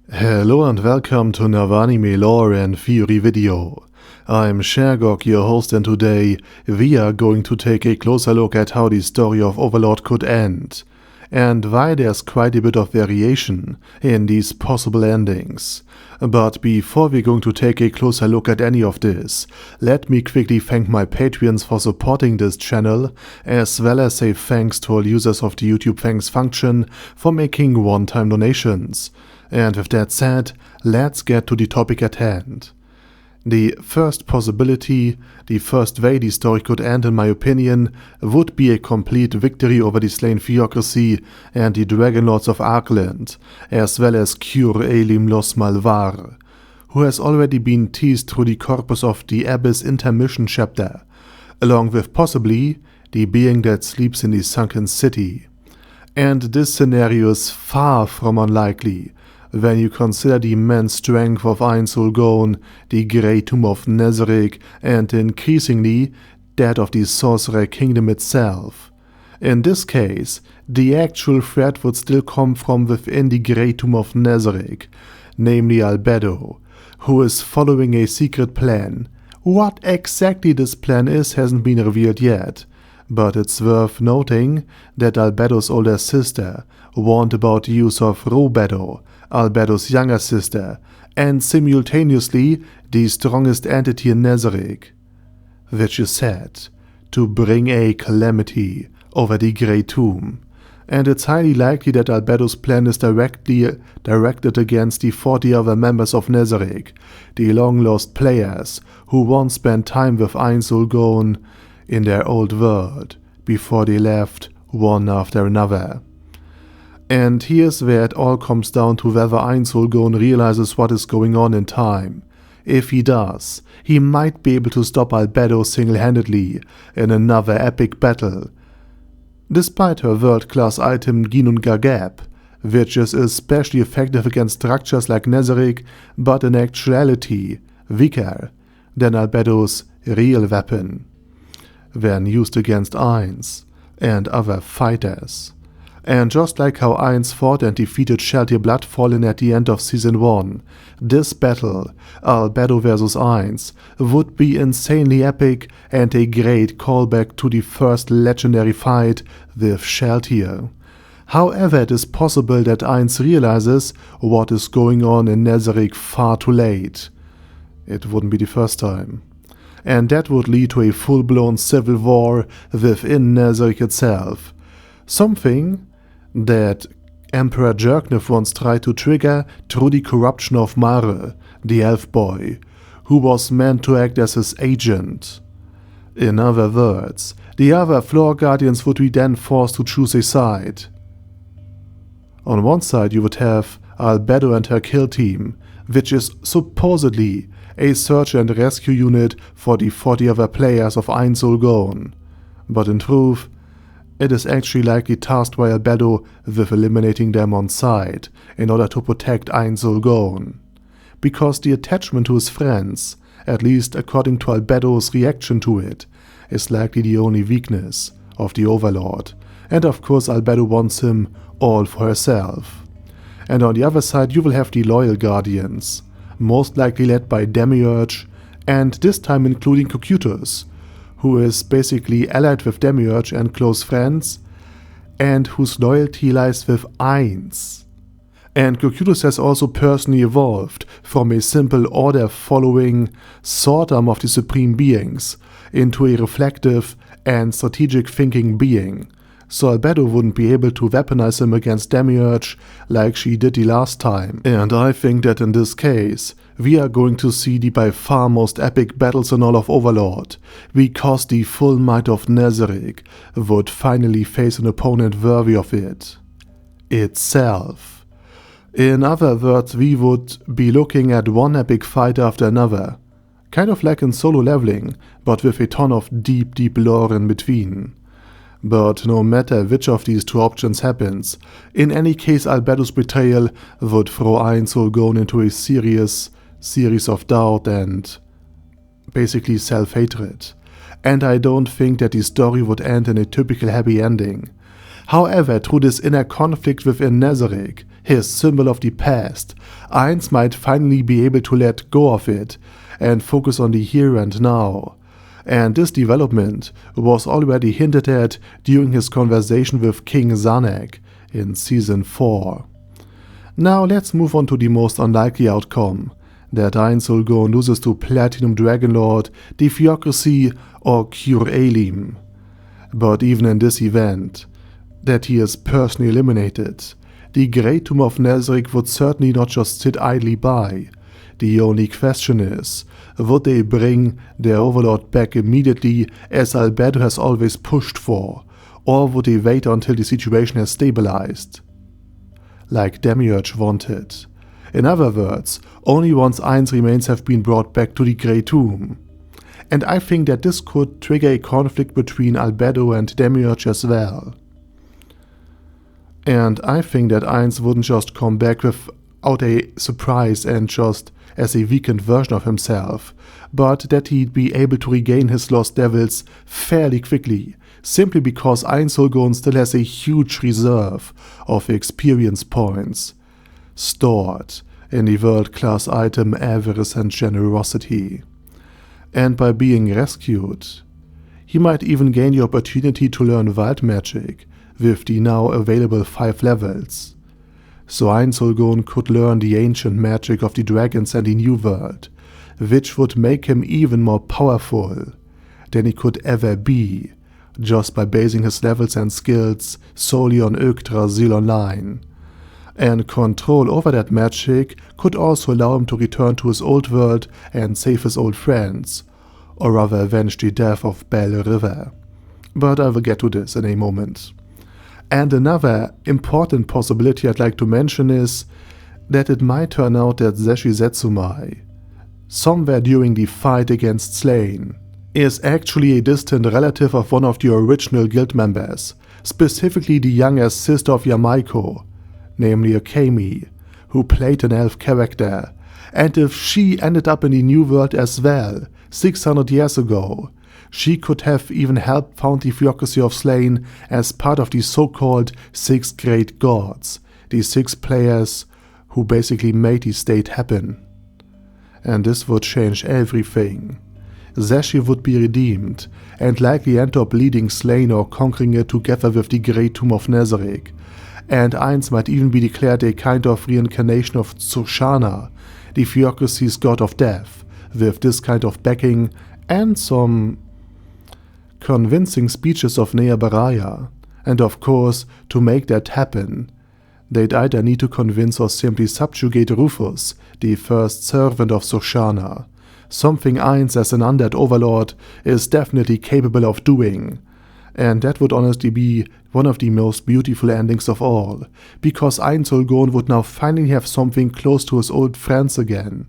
Hello and welcome to another anime lore and theory video. I'm Shergok, your host, and today we are going to take a closer look at how the story of Overlord could end, and why there's quite a bit of variation in these possible endings. But before we're going to take a closer look at any of this, let me quickly thank my Patreons for supporting this channel, as well as say thanks to all users of the YouTube thanks function for making one-time donations. And with that said, let's get to the topic at hand. The first possibility, the first way the story could end in my opinion, would be a complete victory over the slain theocracy and the Dragonlords of Arkland, as well as Cure Elim Los Malvar, who has already been teased through the corpus of the Abyss intermission chapter, along with possibly the being that sleeps in the sunken city. And this scenario is far from unlikely, when you consider the immense strength of Ainz, the Great Tomb of Nazarick, and increasingly that of the Sorcerer Kingdom itself. In this case, the actual threat would still come from within the Great Tomb of Nazarick, namely Albedo, who is following a secret plan. What exactly this plan is hasn't been revealed yet, but it's worth noting that Albedo's older sister warned about the use of Robedo, Albedo's younger sister, and simultaneously the strongest entity in Nazarick, which is said to bring a calamity over the Great Tomb. And it's highly likely that Albedo's plan is directed against the 40 other members of Nazarick, the long-lost players who once spent time with Ainz in their old world before they left one after another. And here's where it all comes down to whether Ainz realizes what is going on in time. If he does, he might be able to stop Albedo single-handedly in another epic battle. Despite her world-class item Ginun Gagab, which is especially effective against structures like Nazarick, but in actuality weaker than Albedo's real weapon when used against Ainz and other fighters. And just like how Ainz fought and defeated Sheltir Bloodfallen at the end of Season 1, this battle, Albedo vs Ainz, would be insanely epic and a great callback to the first legendary fight with Sheltir. However, it is possible that Ainz realizes what is going on in Nazarick far too late. It wouldn't be the first time. And that would lead to a full-blown civil war within Nazarick itself. Something that Emperor Jerknif once tried to trigger through the corruption of Mare, the elf boy, who was meant to act as his agent. In other words, the other floor guardians would be then forced to choose a side. On one side you would have Albedo and her kill team, which is supposedly a search and rescue unit for the 40 other players of Ainz, but in truth, it is actually likely tasked by Albedo with eliminating them on sight in order to protect Ainz, because the attachment to his friends, at least according to Albedo's reaction to it, is likely the only weakness of the Overlord, and of course Albedo wants him all for herself. And on the other side you will have the loyal guardians, most likely led by Demiurge, and this time including Cocytus, who is basically allied with Demiurge and close friends, and whose loyalty lies with Ainz. And Cocytus has also personally evolved from a simple order-following sword arm of the Supreme Beings into a reflective and strategic thinking being, so Albedo wouldn't be able to weaponize him against Demiurge like she did the last time. And I think that in this case, we are going to see the by far most epic battles in all of Overlord, because the full might of Nazarick would finally face an opponent worthy of it itself. In other words, we would be looking at one epic fight after another, kind of like in solo leveling, but with a ton of deep lore in between. But no matter which of these two options happens, in any case Albedo's betrayal would throw Ainz into a serious series of doubt and basically self-hatred. And I don't think that the story would end in a typical happy ending. However, through this inner conflict within Nazarick, his symbol of the past, Ainz might finally be able to let go of it and focus on the here and now. And this development was already hinted at during his conversation with King Zanek in Season 4. Now let's move on to the most unlikely outcome, that Ainz loses to Platinum Dragonlord, the Theocracy or Cure Alim. But even in this event, that he is personally eliminated, the Great Tomb of Nazarick would certainly not just sit idly by. The only question is, would they bring their Overlord back immediately as Albedo has always pushed for, or would they wait until the situation has stabilized, like Demiurge wanted? In other words, only once Ainz remains have been brought back to the Grey Tomb. And I think that this could trigger a conflict between Albedo and Demiurge as well. And I think that Ainz wouldn't just come back without a surprise and just as a weakened version of himself, but that he'd be able to regain his lost devils fairly quickly, simply because Ainz still has a huge reserve of experience points stored in the world-class item Avarice and Generosity. And by being rescued, he might even gain the opportunity to learn wild magic with the now available 5 levels. So Ainz could learn the ancient magic of the dragons and the New World, which would make him even more powerful than he could ever be, just by basing his levels and skills solely on Yggdrasil Online. And control over that magic could also allow him to return to his old world and save his old friends, or rather avenge the death of Bell River. But I will get to this in a moment. And another important possibility I'd like to mention is that it might turn out that Zesshi Zetsumei, somewhere during the fight against Slain, is actually a distant relative of one of the original guild members, specifically the youngest sister of Yamaiko, namely Akemi, who played an elf character, and if she ended up in the New World as well, 600 years ago, she could have even helped found the Theocracy of Slain as part of the so-called 6 Great Gods, the 6 players who basically made the state happen. And this would change everything. Zesshi would be redeemed, and likely end up leading Slain or conquering it together with the Great Tomb of Nazarick, and Ainz might even be declared a kind of reincarnation of Tsushana, the Theocracy's god of death, with this kind of backing and some convincing speeches of Nea Baraya. And of course, to make that happen, they'd either need to convince or simply subjugate Rufus, the first servant of Tsushana, something Ainz as an undead overlord is definitely capable of doing. And that would honestly be one of the most beautiful endings of all, because Ainz would now finally have something close to his old friends again.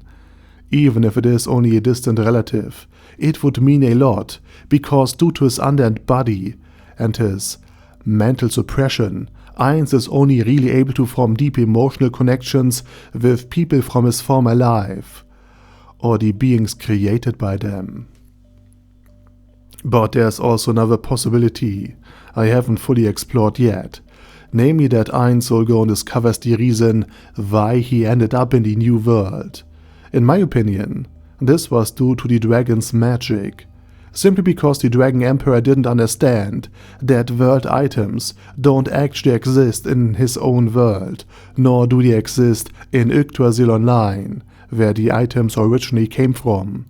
Even if it is only a distant relative, it would mean a lot, because due to his undead body and his mental suppression, Ainz is only really able to form deep emotional connections with people from his former life, or the beings created by them. But there's also another possibility I haven't fully explored yet, namely that Ainz discovers the reason why he ended up in the New World. In my opinion, this was due to the dragon's magic, simply because the Dragon Emperor didn't understand that world items don't actually exist in his own world, nor do they exist in Yggdrasil Online, where the items originally came from.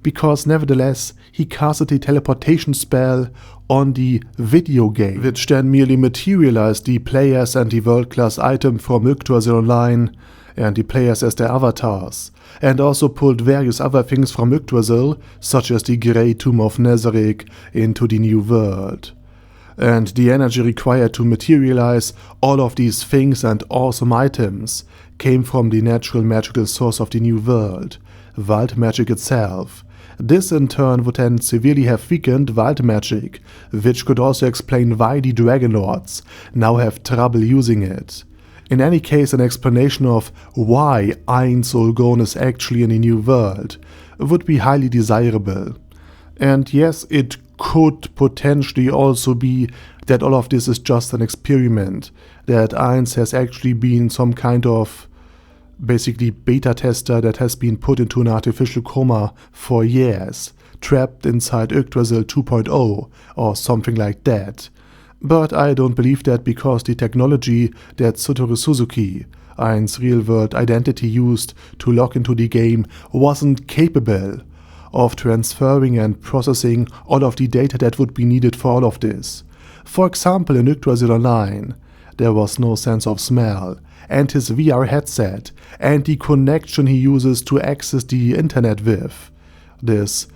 Because nevertheless, he casted a teleportation spell on the video game, which then merely materialized the players and the world-class item from Yggdrasil Online, and the players as their avatars, and also pulled various other things from Yggdrasil, such as the Grey Tomb of Nazarick, into the New World. And the energy required to materialize all of these things and awesome items came from the natural magical source of the New World, wild magic itself. This in turn would then severely have weakened wild magic, which could also explain why the Dragonlords now have trouble using it. In any case, an explanation of why Ainz is actually in a New World would be highly desirable. And yes, it could potentially also be that all of this is just an experiment, that Ainz has actually been some kind of basically beta tester that has been put into an artificial coma for years, trapped inside Yggdrasil 2.0 or something like that. But I don't believe that, because the technology that Satoru Suzuki, Ainz real-world identity, used to log into the game wasn't capable of transferring and processing all of the data that would be needed for all of this. For example, in Yggdrasil Online, there was no sense of smell, and his VR headset, and the connection he uses to access the internet with, this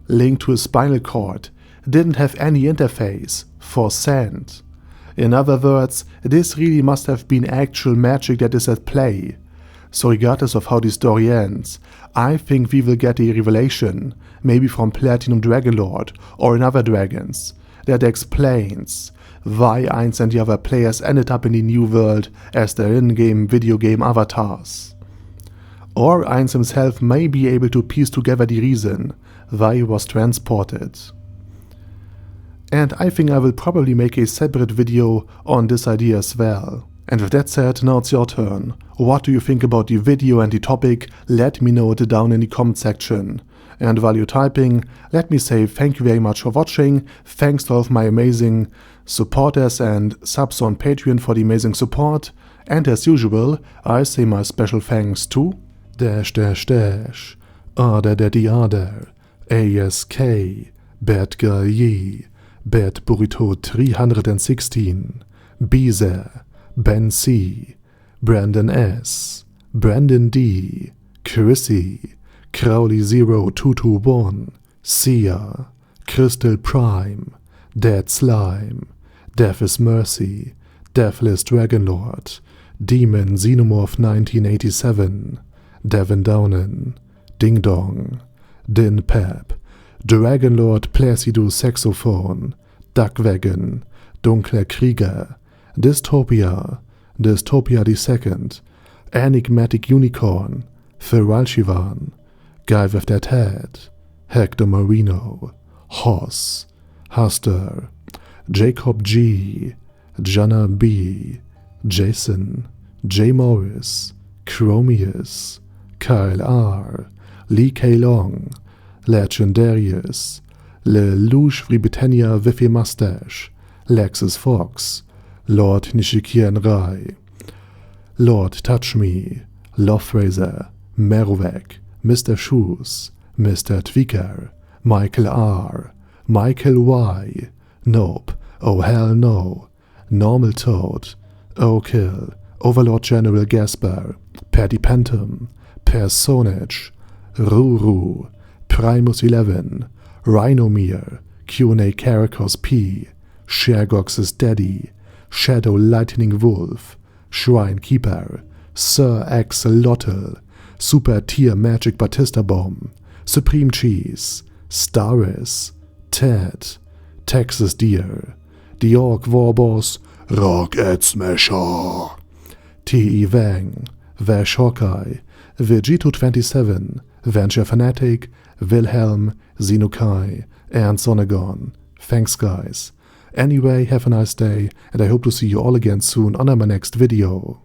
link to his spinal cord, didn't have any interface for send. In other words, this really must have been actual magic that is at play. So regardless of how the story ends, I think we will get a revelation, maybe from Platinum Dragonlord or in other dragons, that explains why Ainz and the other players ended up in the new world as their in-game video game avatars. Or Ainz himself may be able to piece together the reason why he was transported. And I think I will probably make a separate video on this idea as well. And with that said, now it's your turn. What do you think about the video and the topic? Let me know it down in the comment section. And while you're typing, let me say thank you very much for watching. Thanks to all of my amazing supporters and subs on Patreon for the amazing support. And as usual, I say my special thanks to Arder Daddy Arder, ASK, Bad Guy Yee, Bad Burrito 316, Beezer, Ben C, Brandon S, Brandon D, Chrissy, Crowley 0221, Sia, Crystal Prime, Dead Slime, Death is Mercy, Deathless Dragonlord, Demon Xenomorph 1987, Devin Downen, Ding Dong, Din Pep, Dragonlord Placido Saxophone, Duckwagon, Dunkler Krieger, Dystopia, Dystopia II, Enigmatic Unicorn, Feral Shivan, Guy with That Head, Hector Marino, Hoss, Huster, Jacob G, Jana B, Jason, J. Morris, Chromius, Kyle R, Lee K. Long, Legendarius, Le Louche Britannia with a Mustache, Lexus Fox, Lord Nishikian Rai, Lord Touch Me, Loverazer, Merowek, Mr. Shoes, Mr. Tweaker, Michael R, Michael Y, Nope, Oh Hell No, Normal Toad, Oh Kill, Overlord General Gasper, Paddy Pentum, Personage, Ruru, Primus 11, Rhinomere, Q&A Caracos P, Shergox's Daddy, Shadow Lightning Wolf, Shrine Keeper, Sir Axolotl, Super Tier Magic Batista Bomb, Supreme Cheese, Staris, Ted, Texas Deer, The Orc Warboss, Rocket Smasher, T.E. Wang, Vash Hawkeye, Vegito27, Venture Fanatic, Wilhelm, Xenokai, and Sonagon. Thanks guys. Anyway, have a nice day, and I hope to see you all again soon on my next video.